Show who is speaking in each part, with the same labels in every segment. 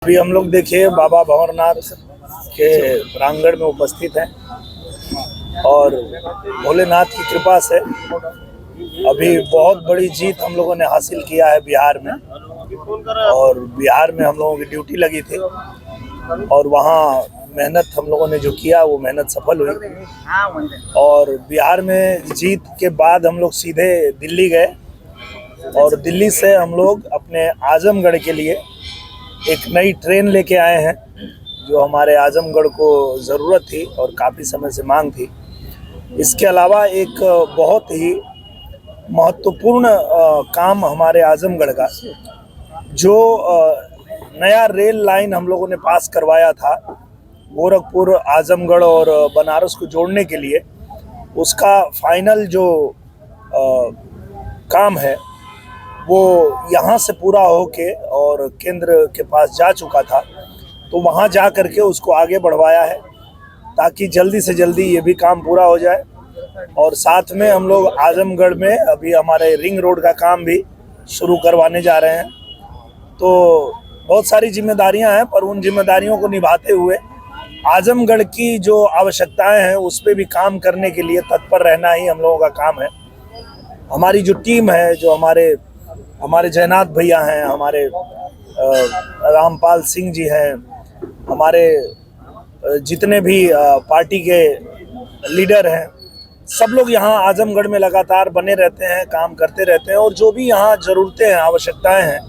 Speaker 1: अभी हम लोग देखिए बाबा भंवरनाथ के प्रांगण में उपस्थित हैं और भोलेनाथ की कृपा से अभी बहुत बड़ी जीत हम लोगों ने हासिल किया है बिहार में। और बिहार में हम लोगों की ड्यूटी लगी थी और वहाँ मेहनत हम लोगों ने जो किया वो मेहनत सफल हुई। और बिहार में जीत के बाद हम लोग सीधे दिल्ली गए और दिल्ली से हम लोग अपने आजमगढ़ के लिए एक नई ट्रेन लेके आए हैं जो हमारे आजमगढ़ को ज़रूरत थी और काफ़ी समय से मांग थी। इसके अलावा एक बहुत ही महत्वपूर्ण काम हमारे आजमगढ़ का जो नया रेल लाइन हम लोगों ने पास करवाया था गोरखपुर आजमगढ़ और बनारस को जोड़ने के लिए, उसका फाइनल जो काम है वो यहाँ से पूरा होके और केंद्र के पास जा चुका था, तो वहाँ जा करके उसको आगे बढ़वाया है ताकि जल्दी से जल्दी ये भी काम पूरा हो जाए। और साथ में हम लोग आजमगढ़ में अभी हमारे रिंग रोड का काम भी शुरू करवाने जा रहे हैं। तो बहुत सारी जिम्मेदारियां हैं, पर उन जिम्मेदारियों को निभाते हुए आजमगढ़ की जो आवश्यकताएं हैं उस पर भी काम करने के लिए तत्पर रहना ही हम लोगों का काम है। हमारी जो टीम है, जो हमारे जयनाथ भैया हैं, हमारे रामपाल सिंह जी हैं, हमारे जितने भी पार्टी के लीडर हैं, सब लोग यहाँ आजमगढ़ में लगातार बने रहते हैं, काम करते रहते हैं और जो भी यहाँ ज़रूरतें हैं, आवश्यकताएं हैं,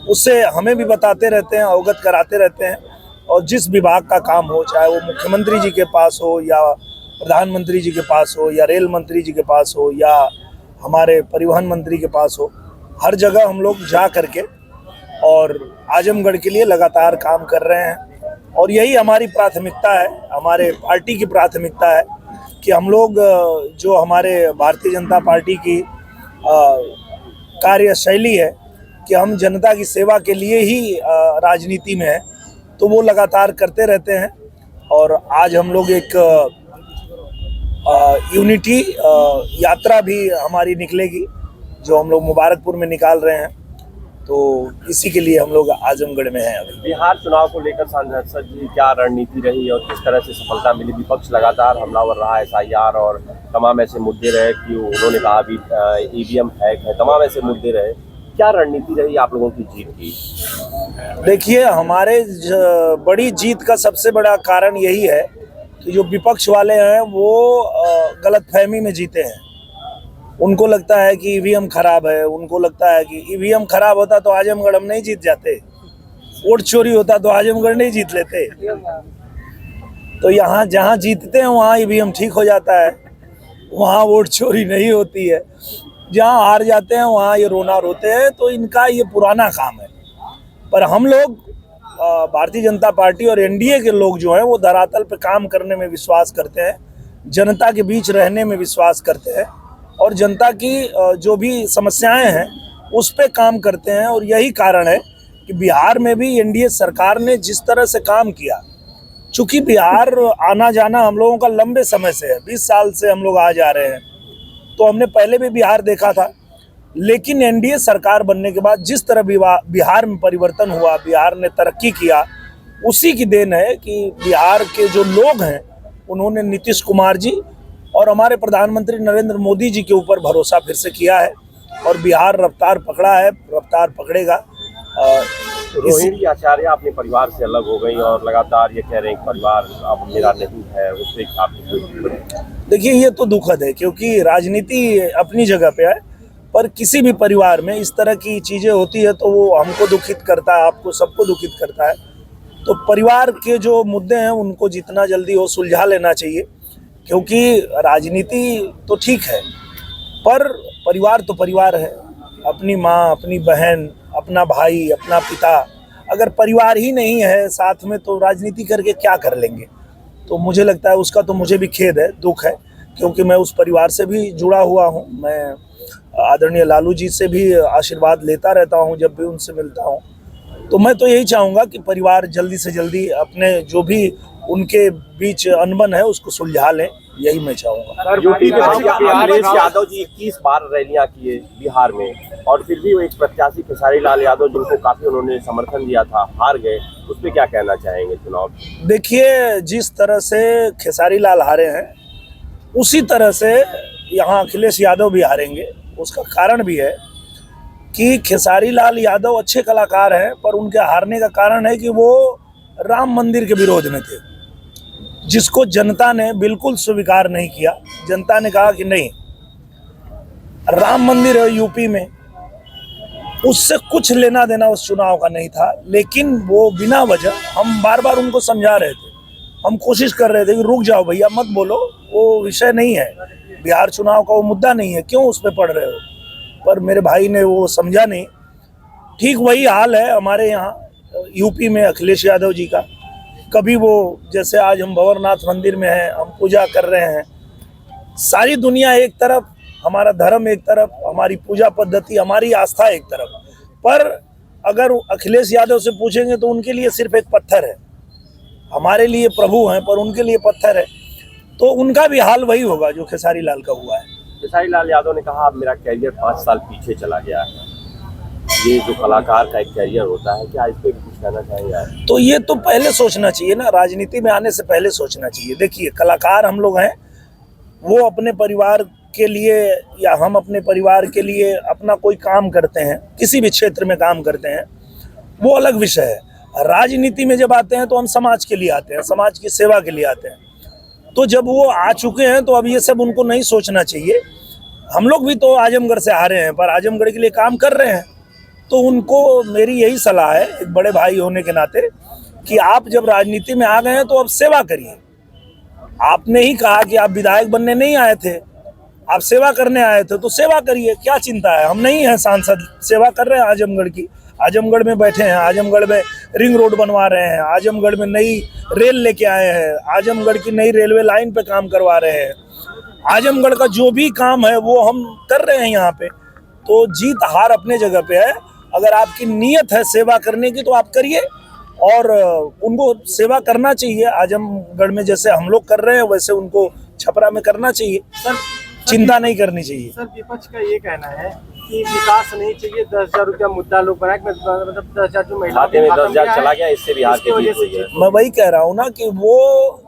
Speaker 1: उससे हमें भी बताते रहते हैं, अवगत कराते रहते हैं। और जिस विभाग का काम हो, चाहे वो मुख्यमंत्री जी के पास हो या प्रधानमंत्री जी के पास हो या रेल मंत्री जी के पास हो या हमारे परिवहन मंत्री के पास हो, हर जगह हम लोग जा करके और आजमगढ़ के लिए लगातार काम कर रहे हैं। और यही हमारी प्राथमिकता है, हमारे पार्टी की प्राथमिकता है कि हम लोग जो हमारे भारतीय जनता पार्टी की कार्यशैली है कि हम जनता की सेवा के लिए ही राजनीति में हैं, तो वो लगातार करते रहते हैं। और आज हम लोग एक यूनिटी यात्रा भी हमारी निकलेगी जो हम लोग मुबारकपुर में निकाल रहे हैं, तो इसी के लिए हम लोग आजमगढ़ में हैं। अभी
Speaker 2: बिहार चुनाव को लेकर सांसद जी क्या रणनीति रही और किस तरह से सफलता मिली? विपक्ष लगातार हमलावर रहा, SIR और तमाम ऐसे मुद्दे रहे कि उन्होंने कहा अभी EVM हैक है, तमाम ऐसे मुद्दे रहे। क्या रणनीति रही आप लोगों की जीत की?
Speaker 1: देखिए, हमारे बड़ी जीत का सबसे बड़ा कारण यही है कि जो विपक्ष वाले हैं वो गलतफहमी में जीते हैं। उनको लगता है कि EVM खराब है, उनको लगता है कि EVM खराब होता तो आजमगढ़ हम नहीं जीत जाते, वोट चोरी होता तो आजमगढ़ नहीं जीत लेते। तो यहाँ जहाँ जीतते हैं वहाँ EVM ठीक हो जाता है, वहाँ वोट चोरी नहीं होती है। जहाँ हार जाते हैं वहाँ ये रोना रोते हैं। तो इनका ये पुराना काम है। पर हम लोग भारतीय जनता पार्टी और NDA के लोग जो हैं वो धरातल पे काम करने में विश्वास करते हैं, जनता के बीच रहने में विश्वास करते हैं और जनता की जो भी समस्याएं हैं उस पे काम करते हैं। और यही कारण है कि बिहार में भी NDA सरकार ने जिस तरह से काम किया, चूँकि बिहार आना जाना हम लोगों का लंबे समय से है, 20 साल से हम लोग आ जा रहे हैं, तो हमने पहले भी बिहार देखा था। लेकिन NDA सरकार बनने के बाद जिस तरह बिहार में परिवर्तन हुआ, बिहार ने तरक्की किया, उसी की देन है कि बिहार के जो लोग हैं उन्होंने नीतीश कुमार जी और हमारे प्रधानमंत्री नरेंद्र मोदी जी के ऊपर भरोसा फिर से किया है और बिहार रफ्तार पकड़ा है, रफ्तार पकड़ेगा।
Speaker 2: रोहिणी आचार्य अपने परिवार से अलग हो गई और लगातार ये कह रहे हैं परिवार अब मेरा नहीं है, उससे
Speaker 1: देखिए, ये तो दुखद है क्योंकि राजनीति अपनी जगह पे है, पर किसी भी परिवार में इस तरह की चीज़ें होती है तो वो हमको दुखित करता है, आपको सबको दुखित करता है। तो परिवार के जो मुद्दे हैं उनको जितना जल्दी हो सुलझा लेना चाहिए, क्योंकि राजनीति तो ठीक है पर परिवार तो परिवार है। अपनी माँ, अपनी बहन, अपना भाई, अपना पिता, अगर परिवार ही नहीं है साथ में तो राजनीति करके क्या कर लेंगे? तो मुझे लगता है उसका तो मुझे भी खेद है, दुख है, क्योंकि मैं उस परिवार से भी जुड़ा हुआ हूँ। मैं आदरणीय लालू जी से भी आशीर्वाद लेता रहता हूँ जब भी उनसे मिलता हूँ। तो मैं तो यही चाहूँगा कि परिवार जल्दी से जल्दी अपने जो भी उनके बीच अनबन है उसको सुलझा लें, यही मैं चाहूँगा।
Speaker 2: अखिलेश यादव जी 21 बार रैलियां किए बिहार में और फिर भी वो एक प्रत्याशी खेसारी लाल यादव जिनको काफी उन्होंने समर्थन दिया था, हार गए। उस पर क्या कहना चाहेंगे चुनाव?
Speaker 1: देखिए, जिस तरह से खेसारी लाल हारे हैं उसी तरह से यहाँ अखिलेश यादव भी हारेंगे। उसका कारण भी है कि खेसारी लाल यादव अच्छे कलाकार हैं, पर उनके हारने का कारण है कि वो राम मंदिर के विरोध में थे, जिसको जनता ने बिल्कुल स्वीकार नहीं किया। जनता ने कहा कि नहीं, राम मंदिर है यूपी में, उससे कुछ लेना देना उस चुनाव का नहीं था। लेकिन वो बिना वजह, हम बार बार उनको समझा रहे थे, हम कोशिश कर रहे थे कि रुक जाओ भैया, मत बोलो, वो विषय नहीं है, बिहार चुनाव का वो मुद्दा नहीं है, क्यों उस पर पढ़ रहे हो। पर मेरे भाई ने वो समझा नहीं। ठीक वही हाल है हमारे यहाँ यूपी में अखिलेश यादव जी का। कभी वो, जैसे आज हम भंवरनाथ मंदिर में हैं, हम पूजा कर रहे हैं, सारी दुनिया एक तरफ, हमारा धर्म एक तरफ, हमारी पूजा पद्धति, हमारी आस्था एक तरफ। पर अगर अखिलेश यादव से पूछेंगे तो उनके लिए सिर्फ एक पत्थर है, हमारे लिए प्रभु हैं पर उनके लिए पत्थर है। तो उनका भी हाल वही होगा जो खेसारी लाल का हुआ है।
Speaker 2: खेसारी लाल यादव ने कहा अब मेरा कैरियर 5 साल पीछे चला गया है। ये जो कलाकार का एक कैरियर होता है, क्या इस पे कुछ कहना चाहेंगे?
Speaker 1: तो ये तो पहले सोचना चाहिए ना, राजनीति में आने से पहले सोचना चाहिए। देखिए, कलाकार हम लोग हैं, वो अपने परिवार के लिए या हम अपने परिवार के लिए अपना कोई काम करते हैं, किसी भी क्षेत्र में काम करते हैं, वो अलग विषय है। राजनीति में जब आते हैं तो हम समाज के लिए आते हैं, समाज की सेवा के लिए आते हैं। तो जब वो आ चुके हैं तो अब ये सब उनको नहीं सोचना चाहिए। हम लोग भी तो आजमगढ़ से आ रहे हैं, पर आजमगढ़ के लिए काम कर रहे हैं। तो उनको मेरी यही सलाह है, एक बड़े भाई होने के नाते, कि आप जब राजनीति में आ गए हैं तो अब सेवा करिए। आपने ही कहा कि आप विधायक बनने नहीं आए थे, आप सेवा करने आए थे, तो सेवा करिए, क्या चिंता है। हम नहीं हैं सांसद, सेवा कर रहे हैं आजमगढ़ की। आजमगढ़ में बैठे हैं, आजमगढ़ में रिंग रोड बनवा रहे हैं, आजमगढ़ में नई रेल लेके आए हैं, आजमगढ़ की नई रेलवे लाइन पे काम करवा रहे हैं। आजमगढ़ का जो भी काम है वो हम कर रहे हैं यहाँ पे। तो जीत हार अपने जगह पे है। अगर आपकी नीयत है सेवा करने की तो आप करिए, और उनको सेवा करना चाहिए। आजमगढ़ में जैसे हम लोग कर रहे हैं वैसे उनको छपरा में करना चाहिए।
Speaker 3: सर,
Speaker 1: चिंता नहीं करनी चाहिए।
Speaker 3: सर, विपक्ष का ये कहना है कि विकास नहीं चाहिए, 10,000 रुपया मुद्दा लोग बनाए, मतलब 10,000 जो महिला
Speaker 2: खाते में 10,000 चला गया, इससे बिहार के जीत हुई है।
Speaker 1: मैं वही कह रहा हूँ ना कि वो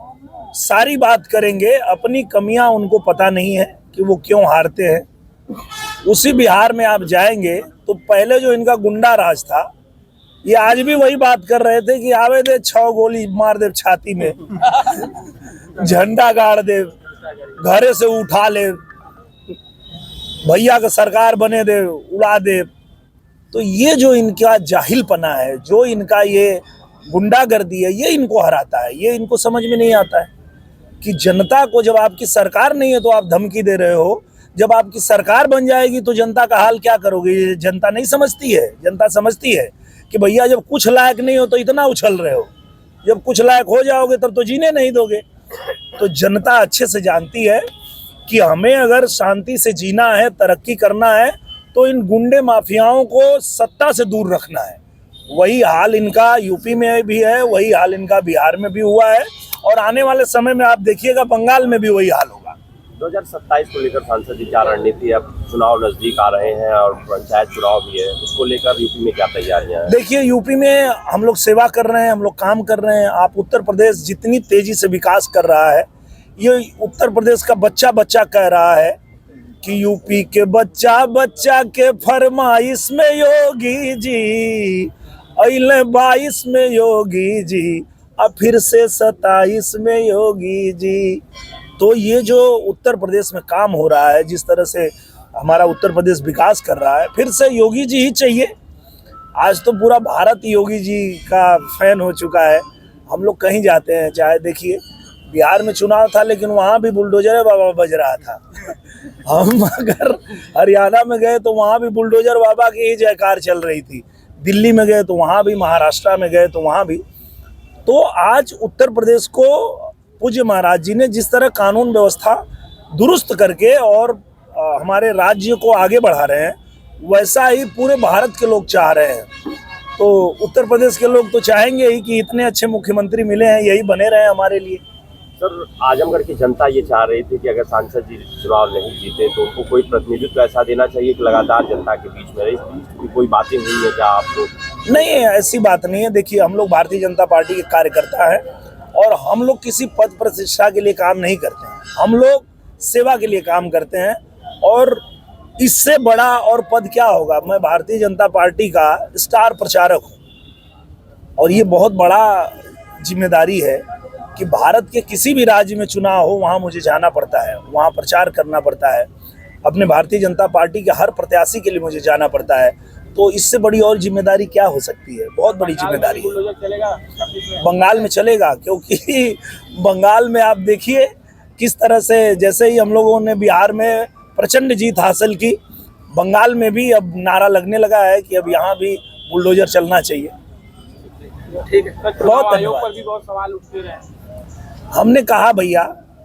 Speaker 1: सारी बात करेंगे, अपनी कमियां उनको पता नहीं है कि वो क्यों हारते हैं। उसी बिहार में आप जाएंगे तो पहले जो इनका गुंडा राज था, ये आज भी वही बात कर रहे थे कि आवे दे 6 गोली मार दे छाती में, झंडा गाड़ दे, घरे से उठा ले, भैया का सरकार बने दे, उड़ा दे। तो ये जो इनका जाहिलपना है, जो इनका ये गुंडागर्दी है, ये इनको हराता है। ये इनको समझ में नहीं आता है कि जनता को जब आपकी सरकार नहीं है तो आप धमकी दे रहे हो, जब आपकी सरकार बन जाएगी तो जनता का हाल क्या करोगे। ये जनता नहीं समझती है। जनता समझती है कि भैया जब कुछ लायक नहीं हो तो इतना उछल रहे हो, जब कुछ लायक हो जाओगे तब तो जीने नहीं दोगे। तो जनता अच्छे से जानती है कि हमें अगर शांति से जीना है, तरक्की करना है, तो इन गुंडे माफियाओं को सत्ता से दूर रखना है। वही हाल इनका यूपी में भी है, वही हाल इनका बिहार में भी हुआ है, और आने वाले समय में आप देखिएगा बंगाल में भी वही हाल होगा।
Speaker 2: 2027 को लेकर सांसद जी क्या रणनीति है? अब चुनाव नजदीक आ रहे हैं और पंचायत चुनाव भी है, उसको लेकर यूपी में क्या तैयारियां हैं?
Speaker 1: देखिए, यूपी में हम लोग सेवा कर रहे हैं, हम लोग काम कर रहे हैं। आप उत्तर प्रदेश जितनी तेजी से विकास कर रहा है, ये उत्तर प्रदेश का बच्चा बच्चा कह रहा है कि यूपी के बच्चा बच्चा के फरमाइश में योगी जी, अइले 22 में योगी जी, अब फिर से 27 में योगी जी। तो ये जो उत्तर प्रदेश में काम हो रहा है, जिस तरह से हमारा उत्तर प्रदेश विकास कर रहा है, फिर से योगी जी ही चाहिए। आज तो पूरा भारत योगी जी का फैन हो चुका है। हम लोग कहीं जाते हैं, चाहे देखिए बिहार में चुनाव था लेकिन वहाँ भी बुलडोजर बाबा बज रहा था। हम अगर हरियाणा में गए तो वहाँ भी बुलडोजर बाबा की ही जयकार चल रही थी। दिल्ली में गए तो वहाँ भी, महाराष्ट्र में गए तो वहाँ भी। तो आज उत्तर प्रदेश को पूज्य महाराज जी ने जिस तरह कानून व्यवस्था दुरुस्त करके और हमारे राज्य को आगे बढ़ा रहे हैं, वैसा ही पूरे भारत के लोग चाह रहे हैं। तो उत्तर प्रदेश के लोग तो चाहेंगे ही कि इतने अच्छे मुख्यमंत्री मिले हैं, यही बने रहे हमारे लिए।
Speaker 2: सर आजमगढ़ की जनता ये चाह रही थी कि अगर सांसद जी चुनाव नहीं जीते तो उनको कोई प्रतिनिधित्व ऐसा देना चाहिए कि लगातार जनता के बीच में रहे। इस बीच की कोई बातें हुई है क्या आपको?
Speaker 1: नहीं, ऐसी बात नहीं है। देखिए, हम लोग भारतीय जनता पार्टी के कार्यकर्ता हैं और हम लोग किसी पद प्रतिष्ठा के लिए काम नहीं करते हैं। हम लोग सेवा के लिए काम करते हैं और इससे बड़ा और पद क्या होगा। मैं भारतीय जनता पार्टी का स्टार प्रचारक हूँ और ये बहुत बड़ा जिम्मेदारी है कि भारत के किसी भी राज्य में चुनाव हो वहाँ मुझे जाना पड़ता है, वहाँ प्रचार करना पड़ता है। अपने भारतीय जनता पार्टी के हर प्रत्याशी के लिए मुझे जाना पड़ता है। तो इससे बड़ी और जिम्मेदारी क्या हो सकती है। बहुत बड़ी जिम्मेदारी है। बंगाल में चलेगा, क्योंकि बंगाल में आप देखिए किस तरह से, जैसे ही हम लोगों ने बिहार में प्रचंड जीत हासिल की, बंगाल में भी अब नारा लगने लगा है कि अब यहाँ भी बुलडोजर चलना चाहिए।
Speaker 3: ठीक है।
Speaker 1: बहुत
Speaker 3: आयोग पर भी बहुत सवाल उठते रहे।
Speaker 1: हमने कहा भैया